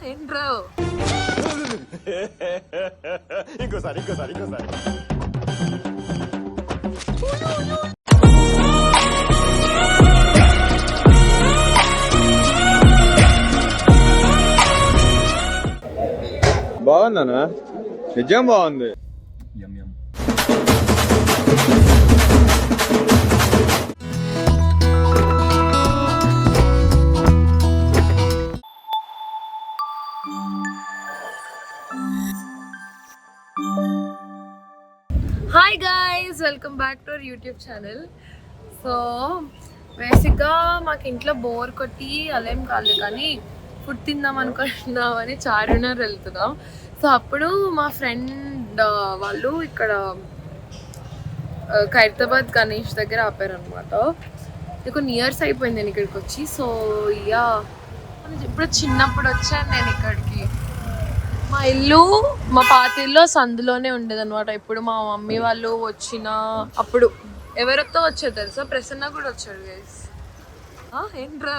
ఏంట్రో ఇంకోసారి బాగుందనా? నిజం బాగుంది. Hi guys, welcome back to our YouTube channel. So బేసిక్గా మాకు ఇంట్లో బోర్ కొట్టి అలేం కాలేదు, కానీ ఫుడ్ తిందాం అనుకుంటున్నామని చార్మినార్ వెళ్తున్నాం. సో అప్పుడు మా ఫ్రెండ్ వాళ్ళు ఇక్కడ ఖైరతాబాద్ గణేష్ దగ్గర ఆపారనమాట. కొన్ని ఇయర్స్ అయిపోయింది నేను ఇక్కడికి వచ్చి. సో ఇయా ఇప్పుడు చిన్నప్పుడు వచ్చాను నేను ఇక్కడికి. మా ఇల్లు, మా పాత ఇల్లు సందులోనే ఉండేది అనమాట. ఇప్పుడు మా మమ్మీ వాళ్ళు వచ్చిన అప్పుడు ఎవరితో వచ్చారు తెలుసా? ప్రసన్న కూడా వచ్చాడు గైస్. ఏంట్రో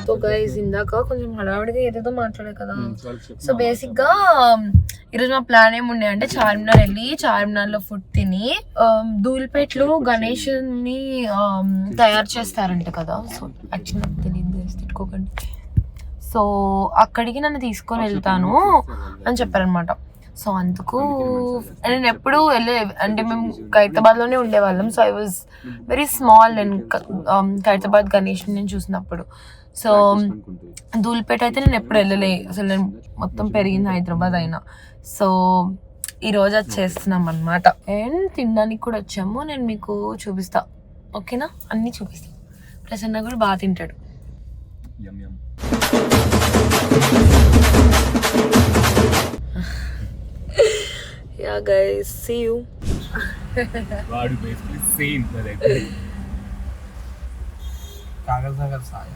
సో గైస్, ఇందాక కొంచెం హడావిడిగా ఏదేదో మాట్లాడే కదా. సో బేసిక్ గా ఈరోజు మా ప్లాన్ ఏముండే అంటే చార్మినార్ వెళ్ళి చార్మినార్ లో ఫుడ్ తిని ధూల్పేట్లో గణేష్ ని తయారు చేస్తారంట కదా. సో యాక్చువల్లీ తెలియదు, తిట్టుకోకండి. సో అక్కడికి నన్ను తీసుకొని వెళ్తాను అని చెప్పారనమాట. సో అందుకు నేను ఎప్పుడు అంటే మేము ఖైరతాబాద్ లోనే ఉండేవాళ్ళం. So I was very small నేను ఖైరతాబాద్ గణేష్ నేను చూసినప్పుడు. సో ధూల్పేట అయితే నేను ఎప్పుడు వెళ్ళలే అసలు. నేను మొత్తం పెరిగింది హైదరాబాద్ అయినా. సో ఈరోజు అది చేస్తున్నాం అనమాట. అండ్ తినడానికి కూడా వచ్చాము. నేను మీకు చూపిస్తా, ఓకేనా? అన్నీ చూపిస్తా. ప్రసన్న కూడా బాగా తింటాడు. Yeah guys, see you. వాడు basically same correct. Kagaznagar సాయా.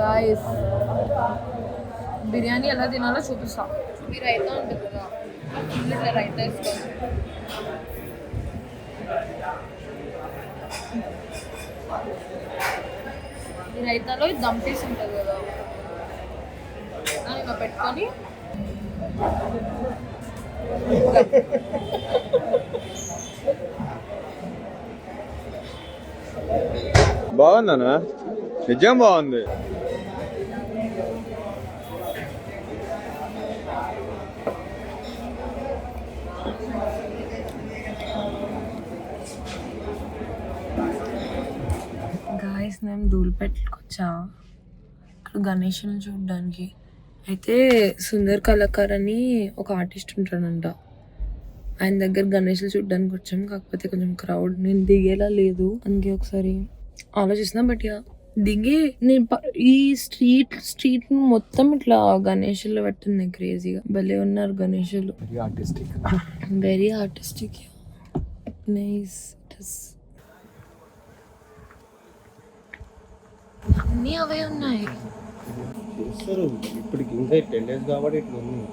గాయస్, బిర్యానీ ఎలా తినాలో చూపిస్తా. మీ రైతా ఉంటుంది కదా, ఇట్లా రైతా వేసుకోండి. ఈ రైతాలో దమ్ పీస్ ఉంటుంది కదా, ఇలా పెట్టుకొని బాగుందనా? నిజం బాగుంది. గాయస్, నేను ధూల్పేటకి వచ్చా ఇక్కడ గణేష్ని చూడడానికి. అయితే సుందర్ కళాకార్ అని ఒక ఆర్టిస్ట్ ఉంటాడంట, ఆయన దగ్గర గణేష్లు చూడడానికి వచ్చాం. కాకపోతే కొంచెం క్రౌడ్, నేను దిగేలా లేదు, అందుకే ఒకసారి ఆలోచిస్తున్నా. బట్ యా దిగి నేను ఈ స్ట్రీట్ మొత్తం ఇట్లా గణేషులు పెట్టింది క్రేజీగా. భలే ఉన్నారు గణేషులు, వెరీ ఆర్టిస్టిక్. నైస్. అన్నీ అవే ఉన్నాయి. ఇప్పటికి ఇంకా 10 days కాబట్టి ఇట్లా ఉంది.